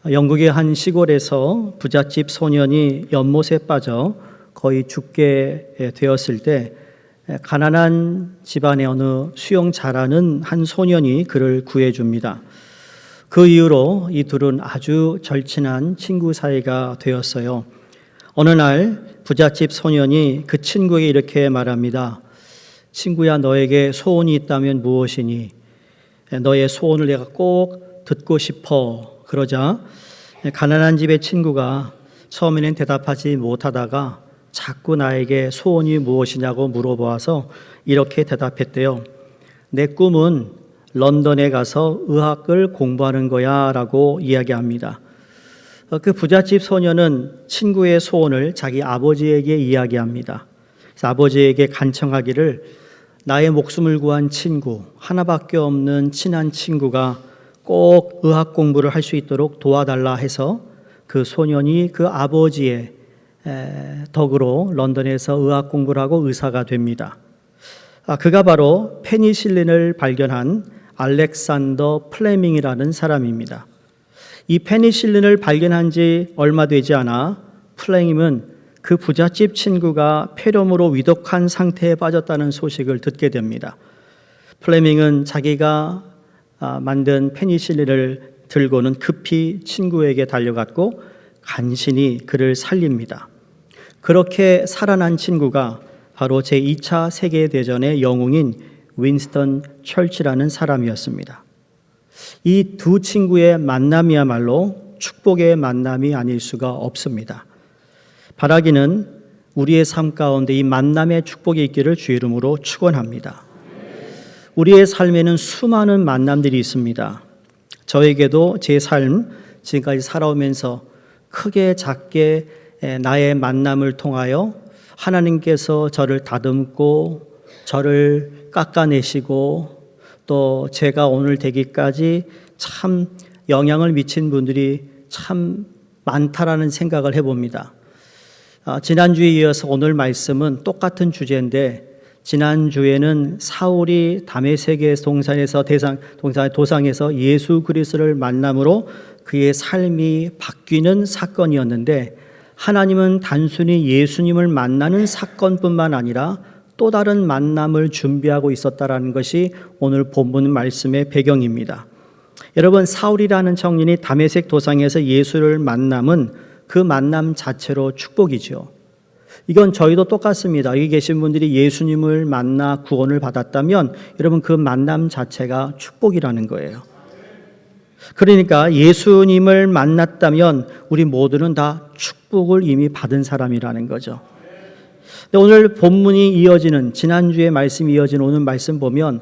영국의 한 시골에서 부잣집 소년이 연못에 빠져 거의 죽게 되었을 때 가난한 집안의 어느 수영 잘하는 한 소년이 그를 구해줍니다. 그 이후로 이 둘은 아주 절친한 친구 사이가 되었어요. 어느 날 부잣집 소년이 그 친구에게 이렇게 말합니다. 친구야, 너에게 소원이 있다면 무엇이니? 너의 소원을 내가 꼭 듣고 싶어. 그러자 가난한 집의 친구가 처음에는 대답하지 못하다가 자꾸 나에게 소원이 무엇이냐고 물어보아서 이렇게 대답했대요. 내 꿈은 런던에 가서 의학을 공부하는 거야 라고 이야기합니다. 그 부잣집 소년은 친구의 소원을 자기 아버지에게 이야기합니다. 그래서 아버지에게 간청하기를 나의 목숨을 구한 친구, 하나밖에 없는 친한 친구가 꼭 의학 공부를 할 수 있도록 도와달라 해서 그 소년이 그 아버지의 덕으로 런던에서 의학 공부를 하고 의사가 됩니다. 그가 바로 페니실린을 발견한 알렉산더 플레밍이라는 사람입니다. 이 페니실린을 발견한 지 얼마 되지 않아 플레밍은 그 부잣집 친구가 폐렴으로 위독한 상태에 빠졌다는 소식을 듣게 됩니다. 플레밍은 자기가 만든 페니실린을 들고는 급히 친구에게 달려갔고 간신히 그를 살립니다. 그렇게 살아난 친구가 바로 제2차 세계대전의 영웅인 윈스턴 처치라는 사람이었습니다. 이 두 친구의 만남이야말로 축복의 만남이 아닐 수가 없습니다. 바라기는 우리의 삶 가운데 이 만남의 축복이 있기를 주 이름으로 축원합니다. 우리의 삶에는 수많은 만남들이 있습니다. 저에게도 제 삶 지금까지 살아오면서 크게 작게 나의 만남을 통하여 하나님께서 저를 다듬고 저를 깎아내시고 또 제가 오늘 되기까지 참 영향을 미친 분들이 참 많다라는 생각을 해봅니다. 지난주에 이어서 오늘 말씀은 똑같은 주제인데 지난주에는 사울이 다메섹의 도상에서 예수 그리스도를 만남으로 그의 삶이 바뀌는 사건이었는데 하나님은 단순히 예수님을 만나는 사건뿐만 아니라 또 다른 만남을 준비하고 있었다라는 것이 오늘 본문 말씀의 배경입니다. 여러분, 사울이라는 청년이 다메섹 도상에서 예수를 만남은 그 만남 자체로 축복이죠. 이건 저희도 똑같습니다. 여기 계신 분들이 예수님을 만나 구원을 받았다면 여러분 그 만남 자체가 축복이라는 거예요. 그러니까 예수님을 만났다면 우리 모두는 다 축복을 이미 받은 사람이라는 거죠. 오늘 본문이 이어지는 지난주에 말씀이 이어지는 오늘 말씀 보면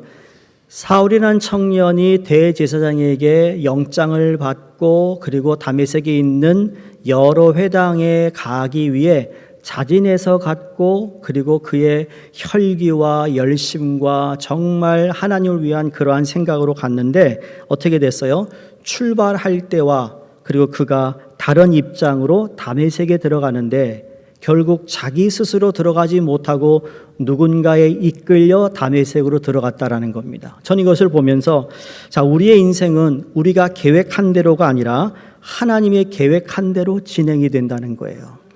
사울이라는 청년이 대제사장에게 영장을 받고 그리고 다메섹에 있는 여러 회당에 가기 위해 자진해서 갔고 그리고 그의 혈기와 열심과 정말 하나님을 위한 그러한 생각으로 갔는데 어떻게 됐어요? 출발할 때와 그리고 그가 다른 입장으로 다메섹에 들어가는데 결국 자기 스스로 들어가지 못하고 누군가에 이끌려 다메섹으로 들어갔다라는 겁니다. 전 이것을 보면서 우리의 인생은 우리가 계획한 대로가 아니라 하나님의 계획한 대로 진행이 된다는 거예요.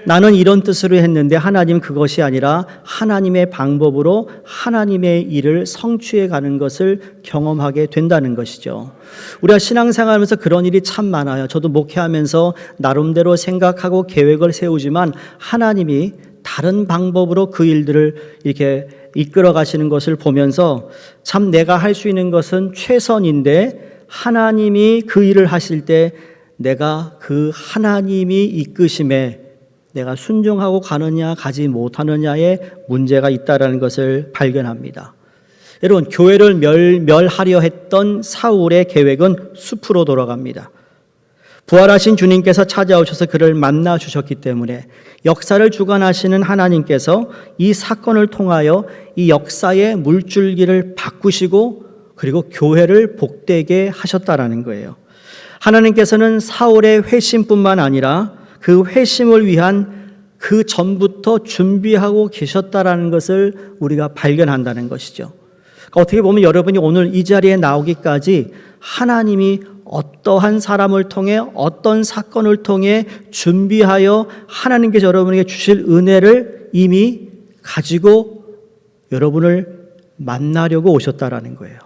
나는 이런 뜻으로 했는데 하나님 그것이 아니라 하나님의 방법으로 하나님의 일을 성취해 가는 것을 경험하게 된다는 것이죠. 우리가 신앙생활하면서 그런 일이 참 많아요. 저도 목회하면서 나름대로 생각하고 계획을 세우지만 하나님이 다른 방법으로 그 일들을 이렇게 이끌어 가시는 것을 보면서 참 내가 할 수 있는 것은 최선인데 하나님이 그 일을 하실 때 내가 그 하나님이 이끄심에 내가 순종하고 가느냐 가지 못하느냐에 문제가 있다는 것을 발견합니다. 여러분, 교회를 멸하려 했던 사울의 계획은 숲으로 돌아갑니다. 부활하신 주님께서 찾아오셔서 그를 만나 주셨기 때문에 역사를 주관하시는 하나님께서 이 사건을 통하여 이 역사의 물줄기를 바꾸시고 그리고 교회를 복되게 하셨다라는 거예요. 하나님께서는 사울의 회심뿐만 아니라 그 회심을 위한 그 전부터 준비하고 계셨다라는 것을 우리가 발견한다는 것이죠. 그러니까 어떻게 보면 여러분이 오늘 이 자리에 나오기까지 하나님이 어떠한 사람을 통해 어떤 사건을 통해 준비하여 하나님께서 여러분에게 주실 은혜를 이미 가지고 여러분을 만나려고 오셨다라는 거예요.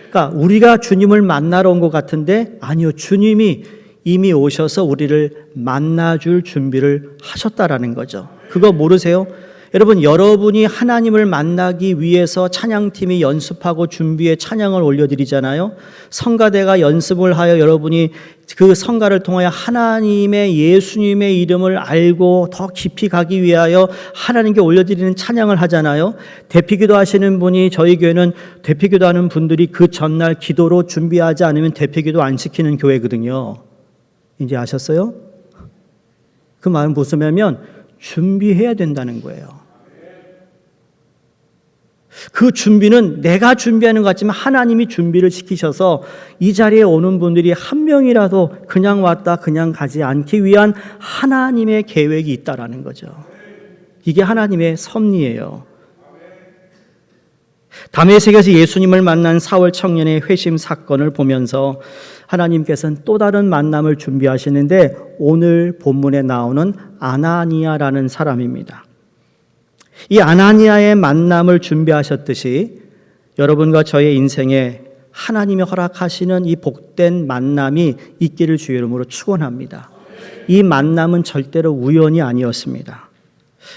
그러니까 우리가 주님을 만나러 온 것 같은데 아니요. 주님이 이미 오셔서 우리를 만나줄 준비를 하셨다라는 거죠. 그거 모르세요? 여러분, 여러분이 하나님을 만나기 위해서 찬양팀이 연습하고 준비해 찬양을 올려드리잖아요. 성가대가 연습을 하여 여러분이 그 성가를 통하여 하나님의 예수님의 이름을 알고 더 깊이 가기 위하여 하나님께 올려드리는 찬양을 하잖아요. 대피기도 하시는 분이 저희 교회는 대피기도 하는 분들이 그 전날 기도로 준비하지 않으면 대피기도 안 시키는 교회거든요. 이제 아셨어요? 그 말은 무슨 말이냐면 준비해야 된다는 거예요. 그 준비는 내가 준비하는 것 같지만 하나님이 준비를 시키셔서 이 자리에 오는 분들이 한 명이라도 그냥 왔다 그냥 가지 않기 위한 하나님의 계획이 있다라는 거죠. 이게 하나님의 섭리예요. 다메섹에서 예수님을 만난 사울 청년의 회심 사건을 보면서 하나님께서는 또 다른 만남을 준비하시는데 오늘 본문에 나오는 아나니아라는 사람입니다. 이 아나니아의 만남을 준비하셨듯이 여러분과 저의 인생에 하나님이 허락하시는 이 복된 만남이 있기를 주의 이름으로 축원합니다. 이 만남은 절대로 우연이 아니었습니다.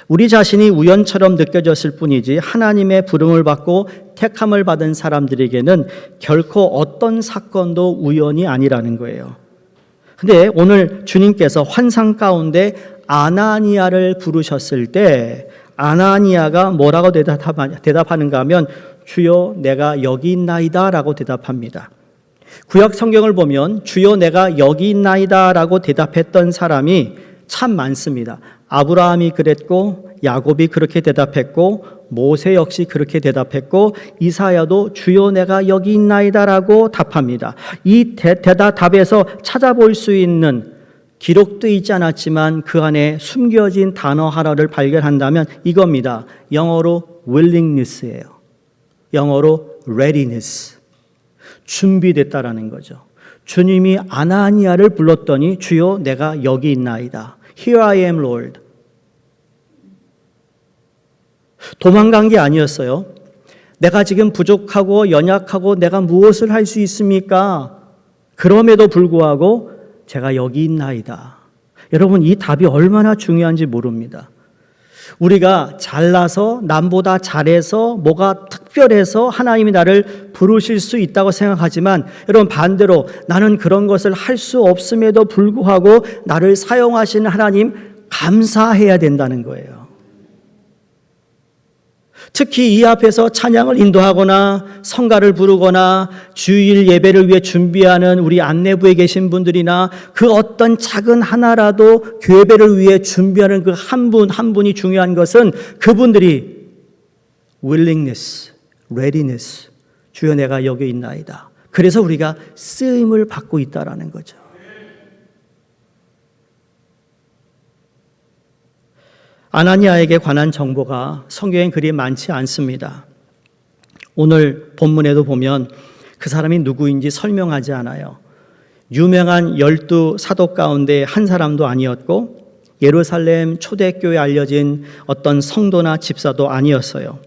우리 자신이 우연처럼 느껴졌을 뿐이지 하나님의 부름을 받고 택함을 받은 사람들에게는 결코 어떤 사건도 우연이 아니라는 거예요. 근데 오늘 주님께서 환상 가운데 아나니아를 부르셨을 때 아나니아가 뭐라고 대답하는가 하면 주여 내가 여기 있나이다 라고 대답합니다. 구약 성경을 보면 주여 내가 여기 있나이다 라고 대답했던 사람이 참 많습니다. 아브라함이 그랬고 야곱이 그렇게 대답했고 모세 역시 그렇게 대답했고 이사야도 주여 내가 여기 있나이다 라고 답합니다. 이 답에서 찾아볼 수 있는 기록도 있지 않았지만 그 안에 숨겨진 단어 하나를 발견한다면 이겁니다. 영어로 willingness예요. 영어로 readiness. 준비됐다라는 거죠. 주님이 아나니아를 불렀더니 주여 내가 여기 있나이다. Here I am, Lord. 도망간 게 아니었어요. 내가 지금 부족하고 연약하고 내가 무엇을 할 수 있습니까? 그럼에도 불구하고 제가 여기 있나이다. 여러분 이 답이 얼마나 중요한지 모릅니다. 우리가 잘나서 남보다 잘해서 뭐가 특별해서 하나님이 나를 부르실 수 있다고 생각하지만 여러분 반대로 나는 그런 것을 할 수 없음에도 불구하고 나를 사용하시는 하나님 감사해야 된다는 거예요. 특히 이 앞에서 찬양을 인도하거나 성가를 부르거나 주일 예배를 위해 준비하는 우리 안내부에 계신 분들이나 그 어떤 작은 하나라도 교회를 위해 준비하는 그 한 분 한 분이 중요한 것은 그분들이 willingness, readiness, 주여 내가 여기 있나이다. 그래서 우리가 쓰임을 받고 있다라는 거죠. 아나니아에게 관한 정보가 성경에 그리 많지 않습니다. 오늘 본문에도 보면 그 사람이 누구인지 설명하지 않아요. 유명한 12 사도 가운데 한 사람도 아니었고 예루살렘 초대교회에 알려진 어떤 성도나 집사도 아니었어요.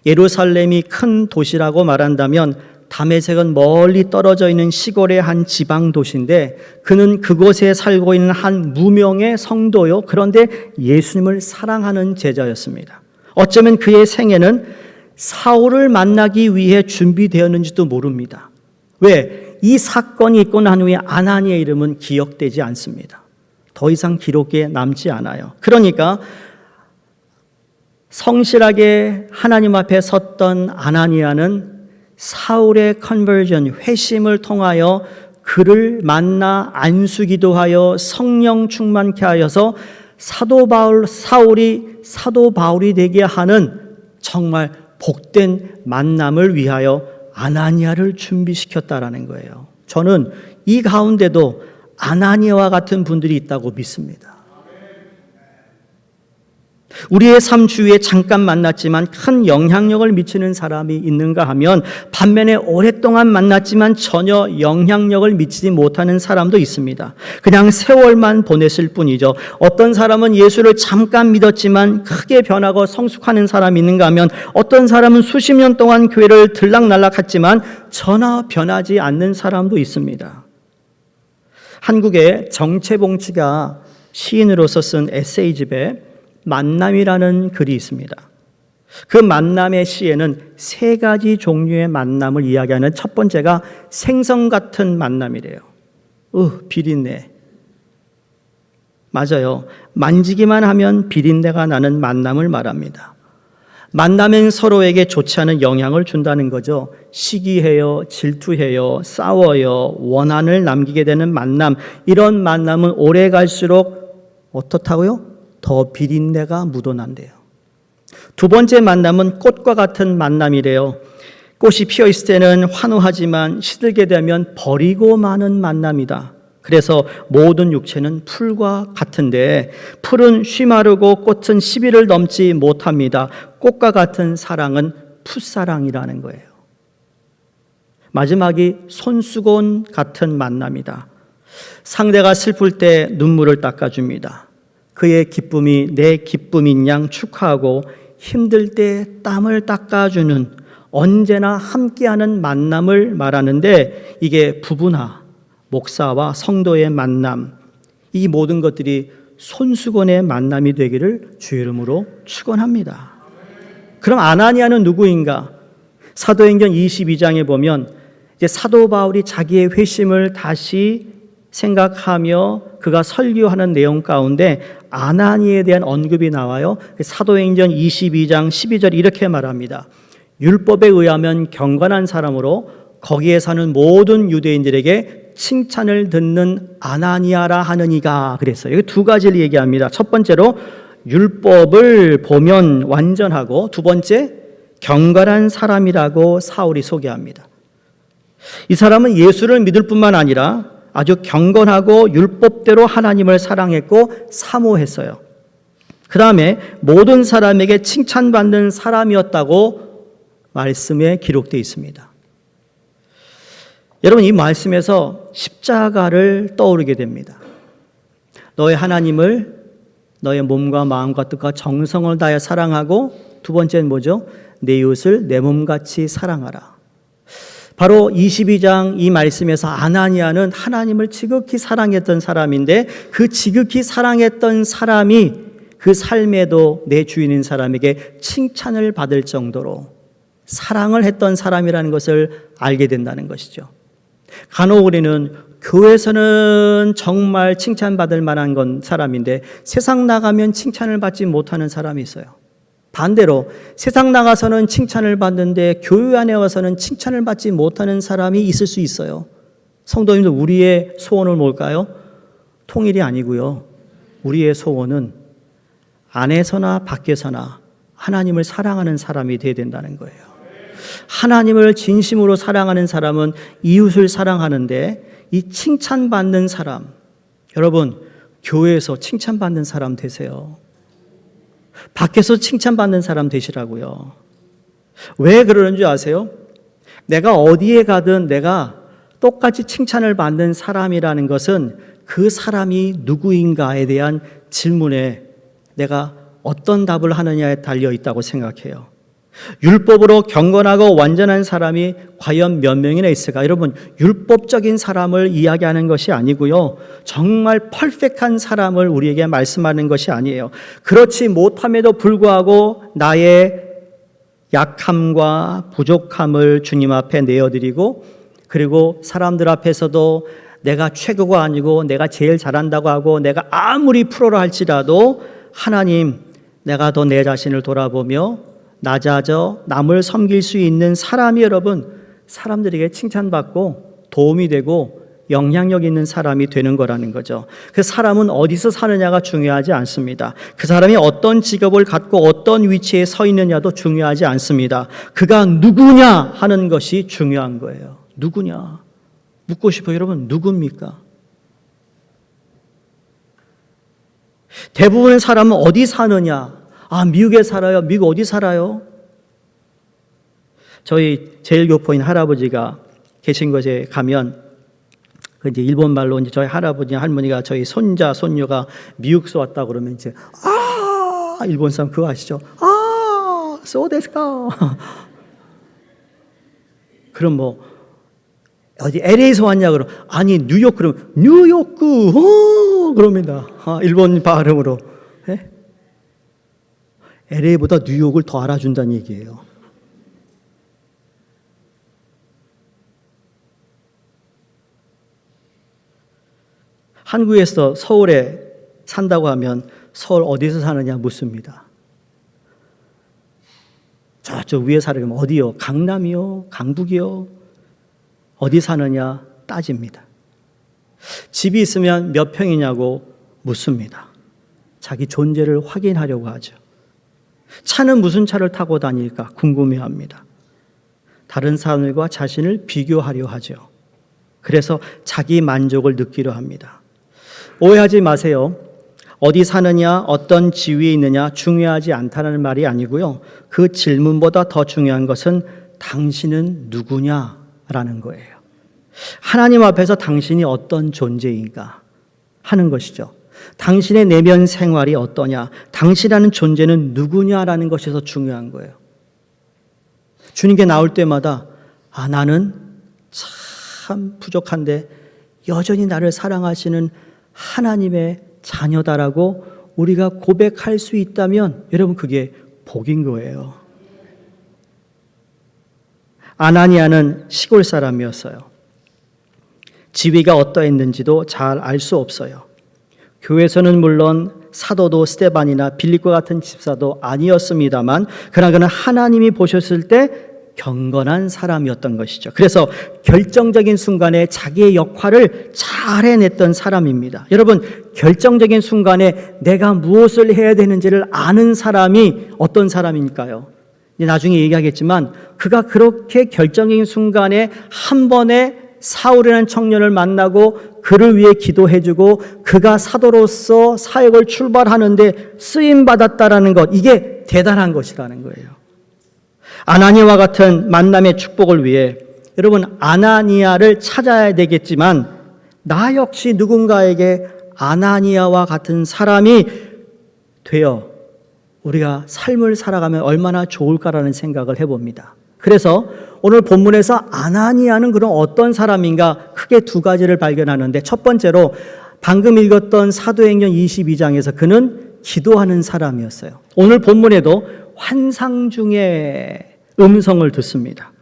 예루살렘이 큰 도시라고 말한다면 다메섹은 멀리 떨어져 있는 시골의 한 지방 도시인데 그는 그곳에 살고 있는 한 무명의 성도요. 그런데 예수님을 사랑하는 제자였습니다. 어쩌면 그의 생애는 사울을 만나기 위해 준비되었는지도 모릅니다. 왜? 이 사건이 있고 난 후에 아나니아의 이름은 기억되지 않습니다. 더 이상 기록에 남지 않아요. 그러니까 성실하게 하나님 앞에 섰던 아나니아는 사울의 컨버전, 회심을 통하여 그를 만나 안수기도 하여 성령 충만케 하여서 사울이 사도 바울이 되게 하는 정말 복된 만남을 위하여 아나니아를 준비시켰다라는 거예요. 저는 이 가운데도 아나니아와 같은 분들이 있다고 믿습니다. 우리의 삶 주위에 잠깐 만났지만 큰 영향력을 미치는 사람이 있는가 하면 반면에 오랫동안 만났지만 전혀 영향력을 미치지 못하는 사람도 있습니다. 그냥 세월만 보냈을 뿐이죠. 어떤 사람은 예수를 잠깐 믿었지만 크게 변하고 성숙하는 사람이 있는가 하면 어떤 사람은 수십 년 동안 교회를 들락날락했지만 전혀 변하지 않는 사람도 있습니다. 한국의 정채봉치가 시인으로서 쓴 에세이집에 만남이라는 글이 있습니다. 그 만남의 시에는 세 가지 종류의 만남을 이야기하는 첫 번째가 생선 같은 만남이래요. 비린내. 맞아요. 만지기만 하면 비린내가 나는 만남을 말합니다. 만나면 서로에게 좋지 않은 영향을 준다는 거죠. 시기해요, 질투해요, 싸워요, 원한을 남기게 되는 만남. 이런 만남은 오래 갈수록 어떻다고요? 더 비린내가 묻어난대요. 두 번째 만남은 꽃과 같은 만남이래요. 꽃이 피어 있을 때는 환호하지만 시들게 되면 버리고 마는 만남이다. 그래서 모든 육체는 풀과 같은데 풀은 쉬마르고 꽃은 시비를 넘지 못합니다. 꽃과 같은 사랑은 풋사랑이라는 거예요. 마지막이 손수건 같은 만남이다. 상대가 슬플 때 눈물을 닦아줍니다. 그의 기쁨이 내 기쁨인 양 축하하고 힘들 때 땀을 닦아주는 언제나 함께하는 만남을 말하는데 이게 부부나 목사와 성도의 만남, 이 모든 것들이 손수건의 만남이 되기를 주의 이름으로 축원합니다. 그럼 아나니아는 누구인가? 사도행전 22장에 보면 이제 사도 바울이 자기의 회심을 다시 생각하며 그가 설교하는 내용 가운데 아나니에 대한 언급이 나와요. 사도행전 22장 12절 이렇게 말합니다. 율법에 의하면 경건한 사람으로 거기에 사는 모든 유대인들에게 칭찬을 듣는 아나니아라 하느니가 그랬어요. 여기 두 가지를 얘기합니다. 첫 번째로 율법을 보면 완전하고 두 번째 경건한 사람이라고 사울이 소개합니다. 이 사람은 예수를 믿을 뿐만 아니라 아주 경건하고 율법대로 하나님을 사랑했고 사모했어요. 그 다음에 모든 사람에게 칭찬받는 사람이었다고 말씀에 기록되어 있습니다. 여러분, 이 말씀에서 십자가를 떠오르게 됩니다. 너의 하나님을 너의 몸과 마음과 뜻과 정성을 다해 사랑하고 두 번째는 뭐죠? 내 이웃을 내 몸같이 사랑하라. 바로 22장 이 말씀에서 아나니아는 하나님을 지극히 사랑했던 사람인데 그 지극히 사랑했던 사람이 그 삶에도 내 주인인 사람에게 칭찬을 받을 정도로 사랑을 했던 사람이라는 것을 알게 된다는 것이죠. 간혹 우리는 교회에서는 정말 칭찬받을 만한 건 사람인데 세상 나가면 칭찬을 받지 못하는 사람이 있어요. 반대로 세상 나가서는 칭찬을 받는데 교회 안에 와서는 칭찬을 받지 못하는 사람이 있을 수 있어요. 성도님들, 우리의 소원은 뭘까요? 통일이 아니고요. 우리의 소원은 안에서나 밖에서나 하나님을 사랑하는 사람이 되어야 된다는 거예요. 하나님을 진심으로 사랑하는 사람은 이웃을 사랑하는데 이 칭찬받는 사람, 여러분 교회에서 칭찬받는 사람 되세요. 밖에서 칭찬받는 사람 되시라고요. 왜 그러는 줄 아세요? 내가 어디에 가든 내가 똑같이 칭찬을 받는 사람이라는 것은 그 사람이 누구인가에 대한 질문에 내가 어떤 답을 하느냐에 달려 있다고 생각해요. 율법으로 경건하고 완전한 사람이 과연 몇 명이나 있을까? 여러분, 율법적인 사람을 이야기하는 것이 아니고요. 정말 퍼펙트한 사람을 우리에게 말씀하는 것이 아니에요. 그렇지 못함에도 불구하고 나의 약함과 부족함을 주님 앞에 내어드리고 그리고 사람들 앞에서도 내가 최고가 아니고 내가 제일 잘한다고 하고 내가 아무리 프로라 할지라도 하나님, 내가 더 내 자신을 돌아보며 낮아져 남을 섬길 수 있는 사람이 여러분 사람들에게 칭찬받고 도움이 되고 영향력 있는 사람이 되는 거라는 거죠. 그 사람은 어디서 사느냐가 중요하지 않습니다. 그 사람이 어떤 직업을 갖고 어떤 위치에 서 있느냐도 중요하지 않습니다. 그가 누구냐 하는 것이 중요한 거예요. 누구냐? 묻고 싶어요. 여러분, 누굽니까? 대부분의 사람은 어디 사느냐? 아, 미국에 살아요. 미국 어디 살아요? 저희 제일교포인 할아버지가 계신 곳에 가면 그 이제 일본 말로 이제 저희 할아버지 할머니가 저희 손자 손녀가 미국서 왔다 그러면 이제 일본 사람 그거 아시죠? soですか. 그럼 뭐 어디 LA에서 왔냐 그럼 아니 뉴욕 그럼 뉴요크 그럽니다. 일본 발음으로. 네? LA보다 뉴욕을 더 알아준다는 얘기예요. 한국에서 서울에 산다고 하면 서울 어디서 사느냐 묻습니다. 저쪽 위에 살으면 어디요? 강남이요? 강북이요? 어디 사느냐 따집니다. 집이 있으면 몇 평이냐고 묻습니다. 자기 존재를 확인하려고 하죠. 차는 무슨 차를 타고 다닐까 궁금해합니다. 다른 사람들과 자신을 비교하려 하죠. 그래서 자기 만족을 느끼려 합니다. 오해하지 마세요. 어디 사느냐, 어떤 지위에 있느냐 중요하지 않다는 말이 아니고요. 그 질문보다 더 중요한 것은 당신은 누구냐라는 거예요. 하나님 앞에서 당신이 어떤 존재인가 하는 것이죠. 당신의 내면 생활이 어떠냐, 당신이라는 존재는 누구냐라는 것이 더 중요한 거예요. 주님께 나올 때마다 나는 참 부족한데 여전히 나를 사랑하시는 하나님의 자녀다라고 우리가 고백할 수 있다면 여러분 그게 복인 거예요. 아나니아는 시골 사람이었어요. 지위가 어떠했는지도 잘 알 수 없어요. 교회에서는 물론 사도도 스데반이나 빌립과 같은 집사도 아니었습니다만 그러나 그는 하나님이 보셨을 때 경건한 사람이었던 것이죠. 그래서 결정적인 순간에 자기의 역할을 잘 해냈던 사람입니다. 여러분, 결정적인 순간에 내가 무엇을 해야 되는지를 아는 사람이 어떤 사람일까요? 나중에 얘기하겠지만 그가 그렇게 결정적인 순간에 한 번에 사울이라는 청년을 만나고 그를 위해 기도해주고 그가 사도로서 사역을 출발하는데 쓰임받았다라는 것, 이게 대단한 것이라는 거예요. 아나니아와 같은 만남의 축복을 위해 여러분 아나니아를 찾아야 되겠지만 나 역시 누군가에게 아나니아와 같은 사람이 되어 우리가 삶을 살아가면 얼마나 좋을까라는 생각을 해봅니다. 그래서 오늘 본문에서 아나니아는 그럼 어떤 사람인가 크게 두 가지를 발견하는데 첫 번째로 방금 읽었던 사도행전 22장에서 그는 기도하는 사람이었어요. 오늘 본문에도 환상 중에 음성을 듣습니다.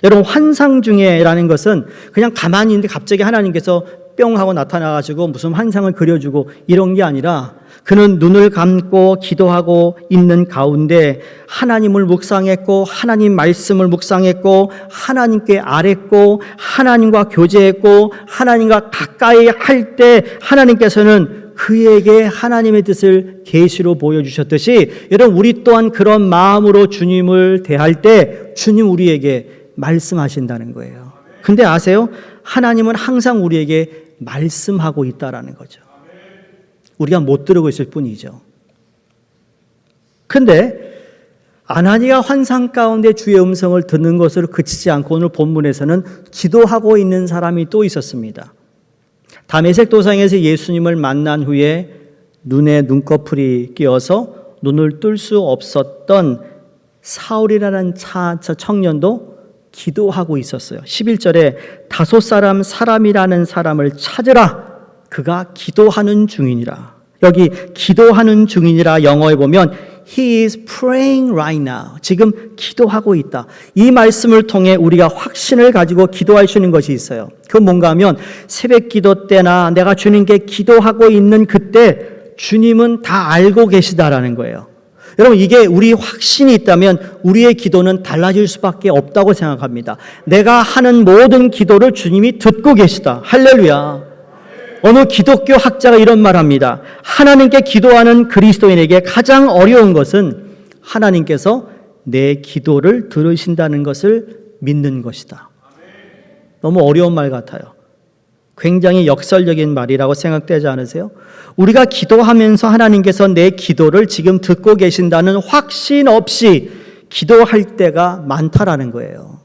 여러분 환상 중에라는 것은 그냥 가만히 있는데 갑자기 하나님께서 뿅 하고 나타나가지고 무슨 환상을 그려주고 이런 게 아니라 그는 눈을 감고 기도하고 있는 가운데 하나님을 묵상했고 하나님 말씀을 묵상했고 하나님께 아뢰고 하나님과 교제했고 하나님과 가까이 할 때 하나님께서는 그에게 하나님의 뜻을 계시로 보여주셨듯이 여러분 우리 또한 그런 마음으로 주님을 대할 때 주님 우리에게 말씀하신다는 거예요. 근데 아세요? 하나님은 항상 우리에게 말씀하고 있다라는 거죠. 우리가 못 들고 있을 뿐이죠. 근데 아나니아가 환상 가운데 주의 음성을 듣는 것으로 그치지 않고 오늘 본문에서는 기도하고 있는 사람이 또 있었습니다. 다메섹 도상에서 예수님을 만난 후에 눈에 눈꺼풀이 끼어서 눈을 뜰 수 없었던 사울이라는 청년도 기도하고 있었어요. 11절에 다소 사람이라는 사람을 찾으라. 그가 기도하는 중이니라. 여기 기도하는 중이니라 영어에 보면 He is praying right now. 지금 기도하고 있다. 이 말씀을 통해 우리가 확신을 가지고 기도할 수 있는 것이 있어요. 그건 뭔가 하면 새벽 기도 때나 내가 주님께 기도하고 있는 그때 주님은 다 알고 계시다라는 거예요. 여러분 이게 우리 확신이 있다면 우리의 기도는 달라질 수밖에 없다고 생각합니다. 내가 하는 모든 기도를 주님이 듣고 계시다. 할렐루야. 어느 기독교 학자가 이런 말합니다. 하나님께 기도하는 그리스도인에게 가장 어려운 것은 하나님께서 내 기도를 들으신다는 것을 믿는 것이다. 너무 어려운 말 같아요. 굉장히 역설적인 말이라고 생각되지 않으세요? 우리가 기도하면서 하나님께서 내 기도를 지금 듣고 계신다는 확신 없이 기도할 때가 많다라는 거예요.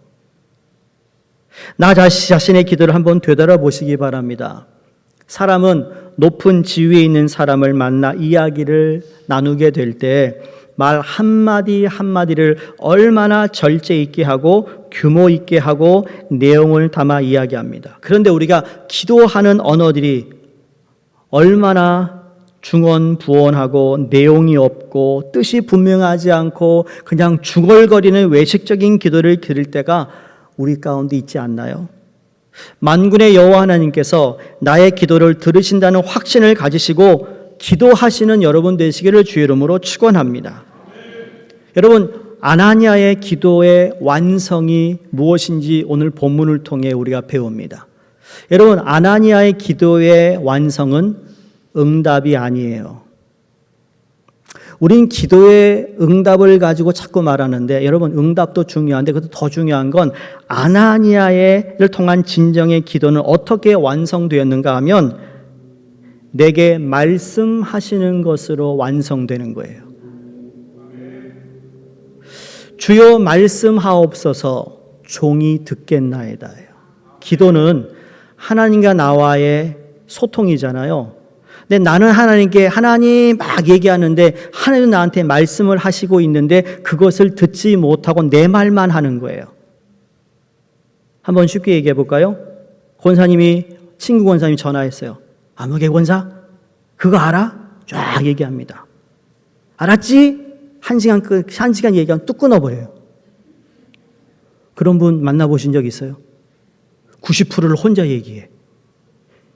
나 자신의 기도를 한번 되돌아보시기 바랍니다. 사람은 높은 지위에 있는 사람을 만나 이야기를 나누게 될 때 말 한마디 한마디를 얼마나 절제 있게 하고 규모 있게 하고 내용을 담아 이야기합니다. 그런데 우리가 기도하는 언어들이 얼마나 중언부언하고 내용이 없고 뜻이 분명하지 않고 그냥 중얼거리는 외식적인 기도를 드릴 때가 우리 가운데 있지 않나요? 만군의 여호와 하나님께서 나의 기도를 들으신다는 확신을 가지시고 기도하시는 여러분 되시기를 주의 이름으로 축원합니다. 여러분, 아나니아의 기도의 완성이 무엇인지 오늘 본문을 통해 우리가 배웁니다. 여러분, 아나니아의 기도의 완성은 응답이 아니에요. 우린 기도의 응답을 가지고 자꾸 말하는데, 여러분, 응답도 중요한데 그것도 더 중요한 건 아나니아를 통한 진정의 기도는 어떻게 완성되었는가 하면 내게 말씀하시는 것으로 완성되는 거예요. 주여 말씀하옵소서 종이 듣겠나이다. 기도는 하나님과 나와의 소통이잖아요. 근데 나는 하나님께 하나님 막 얘기하는데 하나님은 나한테 말씀을 하시고 있는데 그것을 듣지 못하고 내 말만 하는 거예요. 한번 쉽게 얘기해 볼까요? 친구 권사님이 전화했어요. 아무개 권사? 그거 알아? 쫙 얘기합니다. 알았지? 한 시간 얘기하면 뚝 끊어버려요. 그런 분 만나보신 적 있어요? 90%를 혼자 얘기해.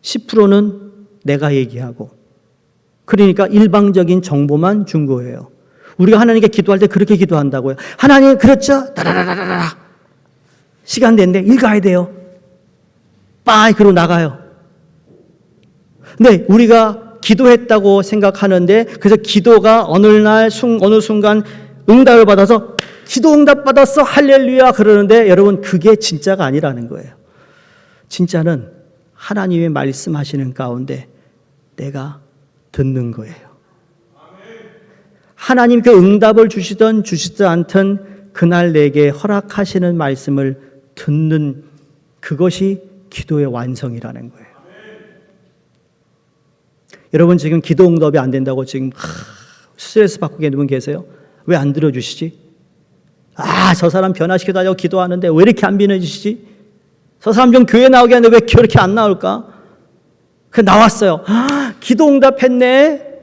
10%는 내가 얘기하고. 그러니까 일방적인 정보만 준 거예요. 우리가 하나님께 기도할 때 그렇게 기도한다고요. 하나님 그렇죠? 따라라라라. 시간 됐는데 읽어야 돼요. 빠이 그러고 나가요. 근데 우리가 기도했다고 생각하는데 그래서 기도가 어느 순간 응답을 받아서 기도 응답 받았어 할렐루야 그러는데 여러분 그게 진짜가 아니라는 거예요. 진짜는 하나님의 말씀하시는 가운데 내가 듣는 거예요. 하나님 그 응답을 주시든 주시지 않든 그날 내게 허락하시는 말씀을 듣는 그것이 기도의 완성이라는 거예요. 여러분 지금 기도 응답이 안 된다고 지금 스트레스 받고 계신 분 계세요? 왜 안 들어주시지? 저 사람 변화시켜달라고 기도하는데 왜 이렇게 안 변해주시지? 저 사람 좀 교회 나오게 하는데 왜 그렇게 안 나올까? 나왔어요. 기도 응답했네.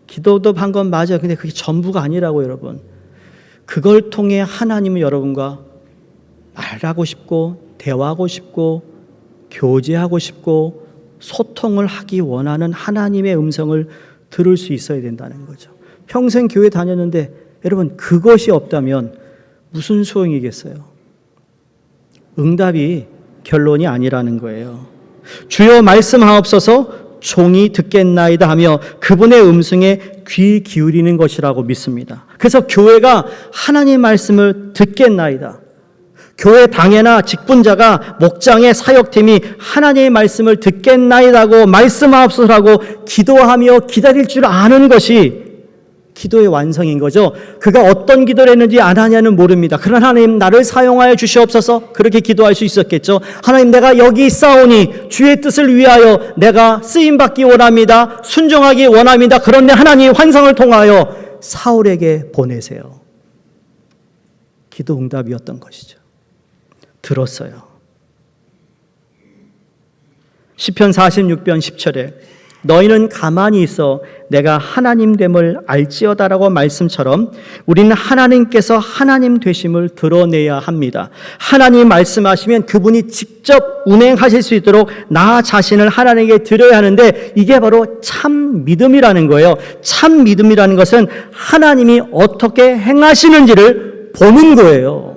기도도 한 건 맞아요. 근데 그게 전부가 아니라고 여러분. 그걸 통해 하나님은 여러분과 말하고 싶고 대화하고 싶고 교제하고 싶고 소통을 하기 원하는 하나님의 음성을 들을 수 있어야 된다는 거죠. 평생 교회 다녔는데 여러분 그것이 없다면 무슨 소용이겠어요? 응답이 결론이 아니라는 거예요. 주여 말씀하옵소서 종이 듣겠나이다 하며 그분의 음성에 귀 기울이는 것이라고 믿습니다. 그래서 교회가 하나님 말씀을 듣겠나이다. 교회 당회나 직분자가 목장의 사역팀이 하나님의 말씀을 듣겠나이다고 말씀하옵소서라고 기도하며 기다릴 줄 아는 것이 기도의 완성인 거죠. 그가 어떤 기도를 했는지 아나니아는 모릅니다. 그러나 하나님 나를 사용하여 주시옵소서 그렇게 기도할 수 있었겠죠. 하나님 내가 여기 있사오니 주의 뜻을 위하여 내가 쓰임받기 원합니다. 순종하기 원합니다. 그런데 하나님 환상을 통하여 사울에게 보내세요. 기도 응답이었던 것이죠. 들었어요. 시편 46편 10절에 너희는 가만히 있어 내가 하나님 됨을 알지어다라고 말씀처럼 우리는 하나님께서 하나님 되심을 드러내야 합니다. 하나님 말씀하시면 그분이 직접 운행하실 수 있도록 나 자신을 하나님에게 드려야 하는데 이게 바로 참 믿음이라는 거예요. 참 믿음이라는 것은 하나님이 어떻게 행하시는지를 보는 거예요.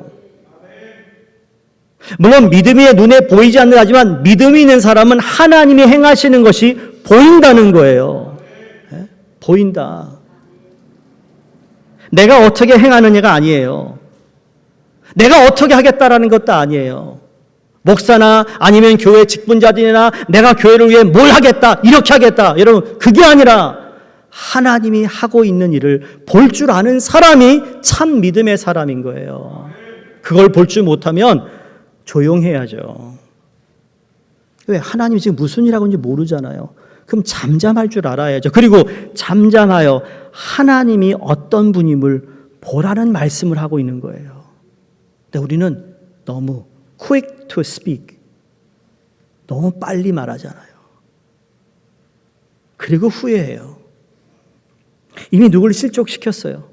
물론 믿음이 눈에 보이지 않는 하지만 믿음이 있는 사람은 하나님이 행하시는 것이 보인다는 거예요. 네? 보인다. 내가 어떻게 행하느냐가 아니에요. 내가 어떻게 하겠다라는 것도 아니에요. 목사나 아니면 교회 직분자들이나 내가 교회를 위해 뭘 하겠다, 이렇게 하겠다. 여러분, 그게 아니라 하나님이 하고 있는 일을 볼 줄 아는 사람이 참 믿음의 사람인 거예요. 그걸 볼 줄 못하면 조용해야죠. 왜? 하나님이 지금 무슨 일 하고 있는지 모르잖아요. 그럼 잠잠할 줄 알아야죠. 그리고 잠잠하여 하나님이 어떤 분임을 보라는 말씀을 하고 있는 거예요. 근데 우리는 너무 quick to speak, 너무 빨리 말하잖아요. 그리고 후회해요. 이미 누구를 실족시켰어요.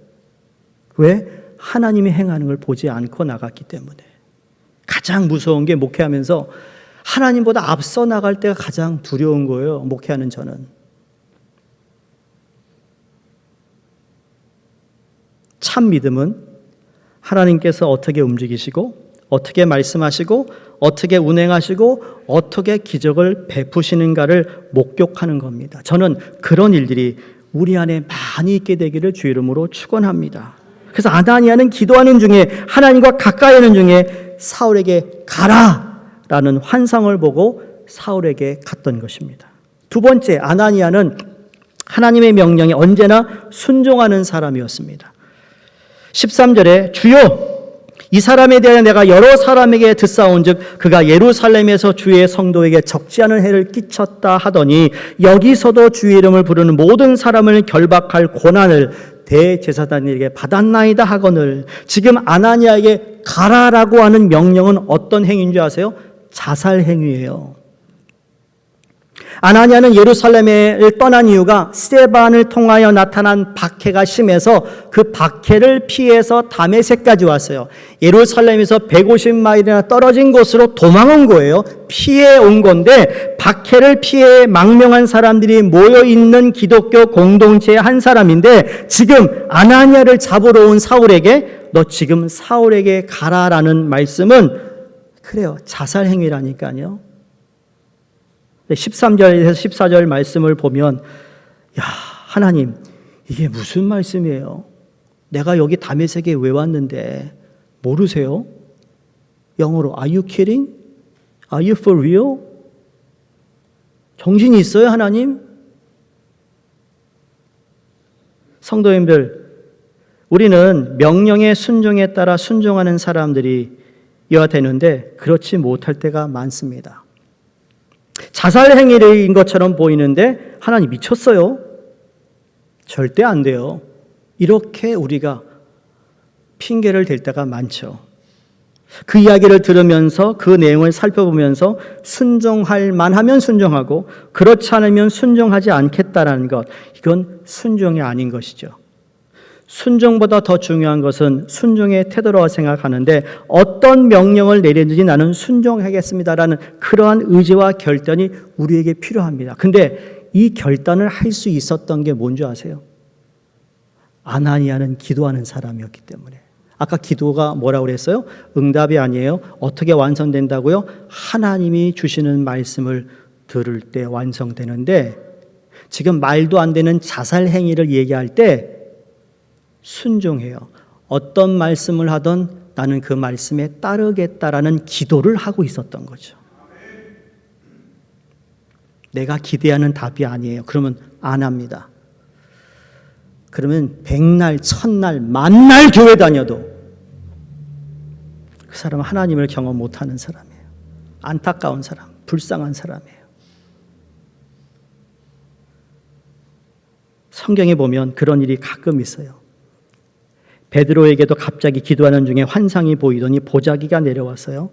왜? 하나님이 행하는 걸 보지 않고 나갔기 때문에. 가장 무서운 게 목회하면서 하나님보다 앞서 나갈 때가 가장 두려운 거예요. 목회하는 저는. 참 믿음은 하나님께서 어떻게 움직이시고 어떻게 말씀하시고 어떻게 운행하시고 어떻게 기적을 베푸시는가를 목격하는 겁니다. 저는 그런 일들이 우리 안에 많이 있게 되기를 주 이름으로 축원합니다. 그래서 아나니아는 기도하는 중에 하나님과 가까이 하는 중에 사울에게 가라라는 환상을 보고 사울에게 갔던 것입니다. 두 번째, 아나니아는 하나님의 명령에 언제나 순종하는 사람이었습니다. 13절에 주여 이 사람에 대하여 내가 여러 사람에게 듣사온즉 그가 예루살렘에서 주의 성도에게 적지 않은 해를 끼쳤다 하더니 여기서도 주의 이름을 부르는 모든 사람을 결박할 고난을 대제사장에게 받았나이다 하거늘. 지금 아나니아에게 가라라고 하는 명령은 어떤 행위인 줄 아세요? 자살 행위예요. 아나니아는 예루살렘을 떠난 이유가 스데반을 통하여 나타난 박해가 심해서 그 박해를 피해서 다메섹까지 왔어요. 예루살렘에서 150마일이나 떨어진 곳으로 도망온 거예요. 피해 온 건데 박해를 피해 망명한 사람들이 모여있는 기독교 공동체의 한 사람인데 지금 아나니아를 잡으러 온 사울에게 너 지금 사울에게 가라라는 말씀은 그래요. 자살 행위라니까요. 13절에서 14절 말씀을 보면 야, 하나님 이게 무슨 말씀이에요? 내가 여기 다메섹에 왜 왔는데 모르세요? 영어로 Are you kidding? Are you for real? 정신이 있어요, 하나님? 성도님들, 우리는 명령의 순종에 따라 순종하는 사람들이어야 되는데 그렇지 못할 때가 많습니다. 자살 행위인 것처럼 보이는데 하나님 미쳤어요? 절대 안 돼요. 이렇게 우리가 핑계를 댈 때가 많죠. 그 이야기를 들으면서 그 내용을 살펴보면서 순종할 만하면 순종하고 그렇지 않으면 순종하지 않겠다라는 것, 이건 순종이 아닌 것이죠. 순종보다 더 중요한 것은 순종의 태도라고 생각하는데 어떤 명령을 내리든지 나는 순종하겠습니다라는 그러한 의지와 결단이 우리에게 필요합니다. 근데 이 결단을 할 수 있었던 게 뭔지 아세요? 아나니아는 기도하는 사람이었기 때문에. 아까 기도가 뭐라고 그랬어요? 응답이 아니에요. 어떻게 완성된다고요? 하나님이 주시는 말씀을 들을 때 완성되는데 지금 말도 안 되는 자살 행위를 얘기할 때 순종해요. 어떤 말씀을 하던 나는 그 말씀에 따르겠다라는 기도를 하고 있었던 거죠. 내가 기대하는 답이 아니에요. 그러면 안 합니다. 그러면 100날, 1000날, 만날 교회 다녀도 그 사람은 하나님을 경험 못하는 사람이에요. 안타까운 사람, 불쌍한 사람이에요. 성경에 보면 그런 일이 가끔 있어요. 베드로에게도 갑자기 기도하는 중에 환상이 보이더니 보자기가 내려왔어요.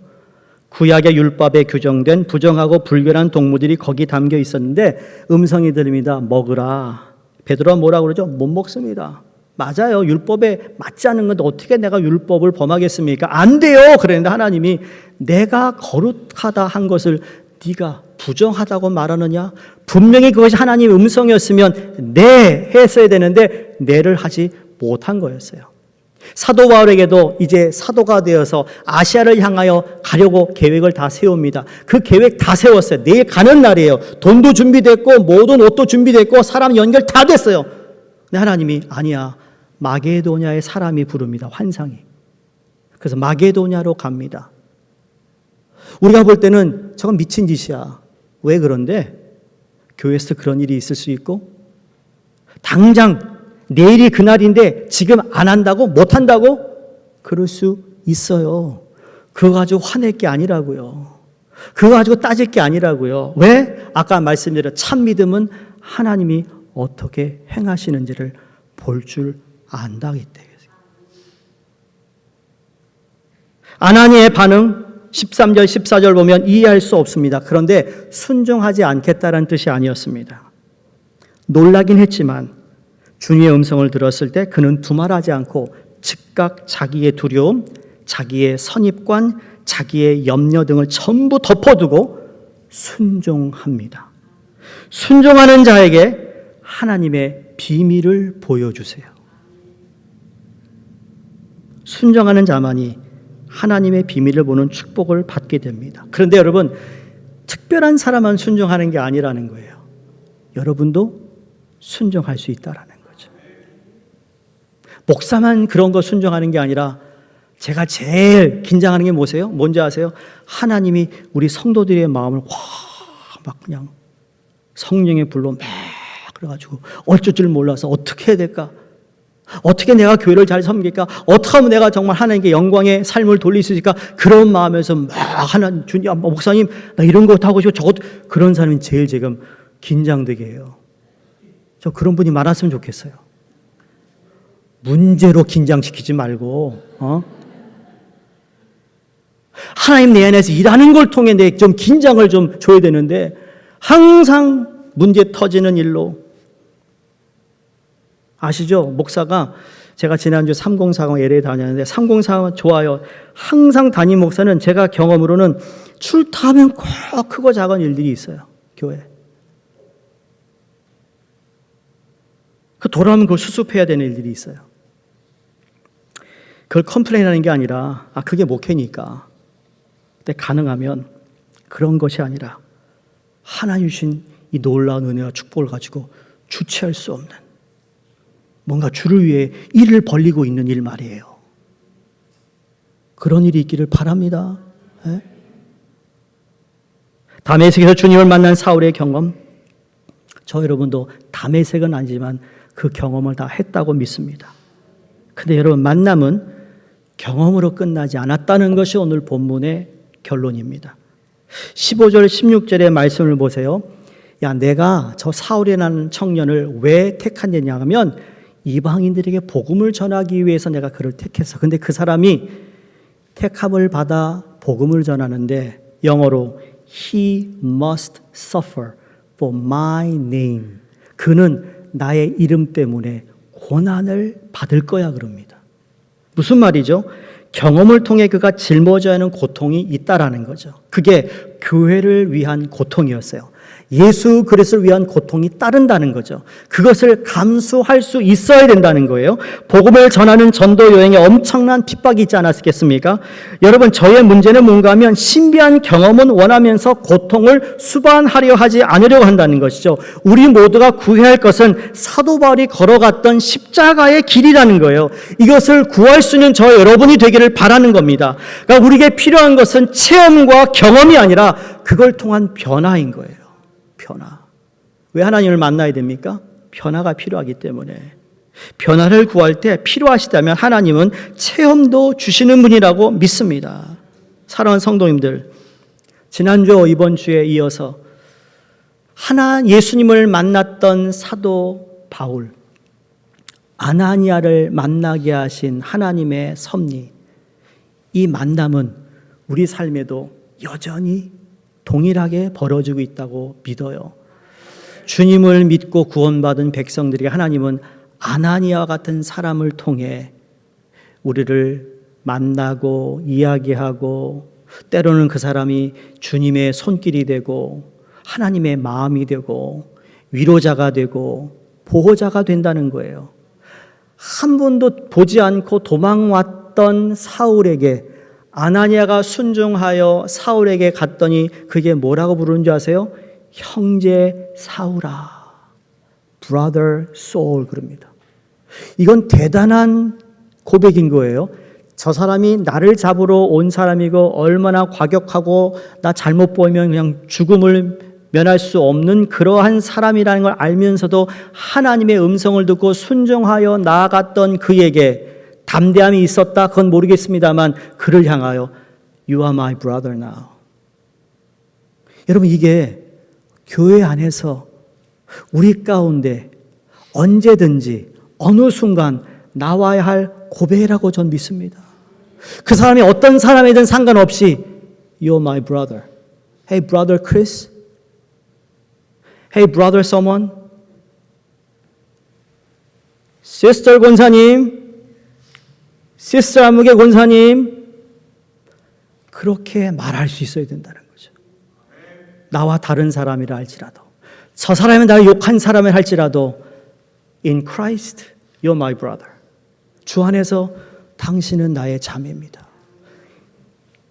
구약의 율법에 규정된 부정하고 불결한 동물들이 거기 담겨 있었는데 음성이 들립니다. 먹으라. 베드로가 뭐라고 그러죠? 못 먹습니다. 맞아요. 율법에 맞지 않은 건데 어떻게 내가 율법을 범하겠습니까? 안 돼요. 그랬는데 하나님이 내가 거룩하다 한 것을 네가 부정하다고 말하느냐? 분명히 그것이 하나님의 음성이었으면 네 했어야 되는데 네를 하지 못한 거였어요. 사도 바울에게도 이제 사도가 되어서 아시아를 향하여 가려고 계획을 다 세웁니다. 그 계획 다 세웠어요. 내일 가는 날이에요. 돈도 준비됐고 모든 옷도 준비됐고 사람 연결 다 됐어요. 근데 하나님이 아니야. 마게도냐의 사람이 부릅니다. 환상이. 그래서 마게도냐로 갑니다. 우리가 볼 때는 저건 미친 짓이야. 왜 그런데? 교회에서 그런 일이 있을 수 있고, 당장 내일이 그날인데 지금 안 한다고? 못 한다고? 그럴 수 있어요. 그거 가지고 화낼 게 아니라고요. 그거 가지고 따질 게 아니라고요. 왜? 아까 말씀드린 참 믿음은 하나님이 어떻게 행하시는지를 볼 줄 안다기 때문에. 아나니의 반응 13절 14절 보면 이해할 수 없습니다. 그런데 순종하지 않겠다는 뜻이 아니었습니다. 놀라긴 했지만 주님의 음성을 들었을 때 그는 두말하지 않고 즉각 자기의 두려움, 자기의 선입관, 자기의 염려 등을 전부 덮어두고 순종합니다. 순종하는 자에게 하나님의 비밀을 보여주세요. 순종하는 자만이 하나님의 비밀을 보는 축복을 받게 됩니다. 그런데 여러분, 특별한 사람만 순종하는 게 아니라는 거예요. 여러분도 순종할 수 있다라는 거죠. 목사만 그런 거 순종하는 게 아니라 제가 제일 긴장하는 게 뭐세요? 뭔지 아세요? 하나님이 우리 성도들의 마음을 막 그냥 성령의 불로 막 그래가지고 어쩔 줄 몰라서 어떻게 해야 될까? 어떻게 내가 교회를 잘 섬길까? 어떻게 하면 내가 정말 하나님께 영광의 삶을 돌릴 수 있을까? 그런 마음에서 막 하나님, 주님, 목사님, 나 이런 거 하고 싶어. 저것 그런 사람이 제일 지금 긴장되게 해요. 저 그런 분이 많았으면 좋겠어요. 문제로 긴장시키지 말고, 하나님 내 안에서 일하는 걸 통해 내 좀 긴장을 좀 줘야 되는데 항상 문제 터지는 일로. 아시죠? 목사가 제가 지난주 3040 LA 다녔는데 3040 좋아요. 항상 담임 목사는 제가 경험으로는 출타하면 꼭 크고 작은 일들이 있어요. 교회. 그 돌아오면 그걸 수습해야 되는 일들이 있어요. 그걸 컴플레인하는 게 아니라 그게 목회니까. 근데 가능하면 그런 것이 아니라 하나님 주신 이 놀라운 은혜와 축복을 가지고 주체할 수 없는 뭔가 주를 위해 일을 벌리고 있는 일 말이에요. 그런 일이 있기를 바랍니다. 다메섹에서 주님을 만난 사울의 경험, 저 여러분도 다메섹은 아니지만 그 경험을 다 했다고 믿습니다. 근데 여러분, 만남은 경험으로 끝나지 않았다는 것이 오늘 본문의 결론입니다. 15절 16절의 말씀을 보세요. 야, 내가 저 사울이라는 청년을 왜 택하느냐 하면 이방인들에게 복음을 전하기 위해서 내가 그를 택했어. 근데 그 사람이 택함을 받아 복음을 전하는데 영어로 He must suffer for my name. 그는 나의 이름 때문에 고난을 받을 거야 그럽니다. 무슨 말이죠? 경험을 통해 그가 짊어져야 하는 고통이 있다라는 거죠. 그게 교회를 위한 고통이었어요. 예수 그리스도를 위한 고통이 따른다는 거죠. 그것을 감수할 수 있어야 된다는 거예요. 복음을 전하는 전도 여행에 엄청난 핍박이 있지 않았겠습니까? 여러분, 저의 문제는 뭔가 하면 신비한 경험은 원하면서 고통을 수반하려 하지 않으려고 한다는 것이죠. 우리 모두가 구해야 할 것은 사도 바울이 걸어갔던 십자가의 길이라는 거예요. 이것을 구할 수 있는 저 여러분이 되기를 바라는 겁니다. 그러니까 우리에게 필요한 것은 체험과 경험이 아니라 그걸 통한 변화인 거예요. 변화. 왜 하나님을 만나야 됩니까? 변화가 필요하기 때문에. 변화를 구할 때 필요하시다면 하나님은 체험도 주시는 분이라고 믿습니다. 사랑하는 성도님들, 지난주 이번 주에 이어서 예수님을 만났던 사도 바울, 아나니아를 만나게 하신 하나님의 섭리, 이 만남은 우리 삶에도 여전히 동일하게 벌어지고 있다고 믿어요. 주님을 믿고 구원받은 백성들에게 하나님은 아나니아와 같은 사람을 통해 우리를 만나고 이야기하고 때로는 그 사람이 주님의 손길이 되고 하나님의 마음이 되고 위로자가 되고 보호자가 된다는 거예요. 한 번도 보지 않고 도망왔던 사울에게 아나니아가 순종하여 사울에게 갔더니 그게 뭐라고 부르는 줄 아세요? 형제 사울아, brother Saul 그럽니다. 이건 대단한 고백인 거예요. 저 사람이 나를 잡으러 온 사람이고 얼마나 과격하고 나 잘못 보이면 그냥 죽음을 면할 수 없는 그러한 사람이라는 걸 알면서도 하나님의 음성을 듣고 순종하여 나아갔던 그에게 담대함이 있었다. 그건 모르겠습니다만 그를 향하여 You are my brother now. 여러분, 이게 교회 안에서 우리 가운데 언제든지 어느 순간 나와야 할 고백이라고 전 믿습니다. 그 사람이 어떤 사람이든 상관없이 You're my brother. Hey brother Chris. Hey brother someone. Sister 권사님. Sister 안무개 권사님. 그렇게 말할 수 있어야 된다는 거죠. 나와 다른 사람이라 할지라도, 저 사람이 나를 욕한 사람을 할지라도 In Christ, you're my brother. 주 안에서 당신은 나의 자매입니다.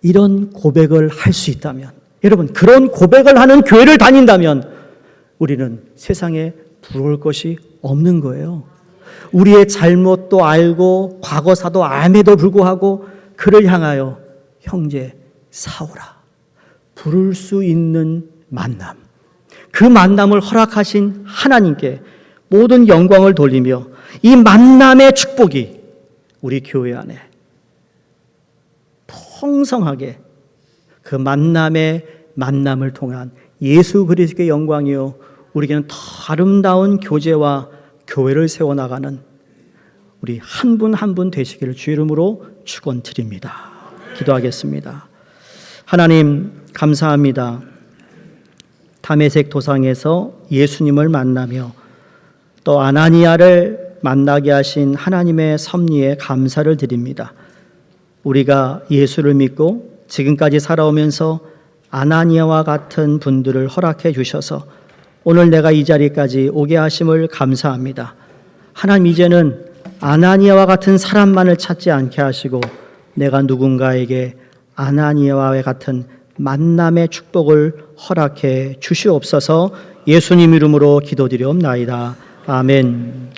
이런 고백을 할 수 있다면, 여러분, 그런 고백을 하는 교회를 다닌다면 우리는 세상에 부러울 것이 없는 거예요. 우리의 잘못도 알고 과거사도 암에도 불구하고 그를 향하여 형제 사오라 부를 수 있는 만남, 그 만남을 허락하신 하나님께 모든 영광을 돌리며 이 만남의 축복이 우리 교회 안에 풍성하게 그 만남을 통한 예수 그리스도의 영광이요 우리에게는 더 아름다운 교제와 교회를 세워나가는 우리 한 분 한 분 되시기를 주 이름으로 축원드립니다. 기도하겠습니다. 하나님 감사합니다. 다메섹 도상에서 예수님을 만나며 또 아나니아를 만나게 하신 하나님의 섭리에 감사를 드립니다. 우리가 예수를 믿고 지금까지 살아오면서 아나니아와 같은 분들을 허락해 주셔서 오늘 내가 이 자리까지 오게 하심을 감사합니다. 하나님, 이제는 아나니아와 같은 사람만을 찾지 않게 하시고 내가 누군가에게 아나니아와 같은 만남의 축복을 허락해 주시옵소서. 예수님 이름으로 기도드리옵나이다. 아멘.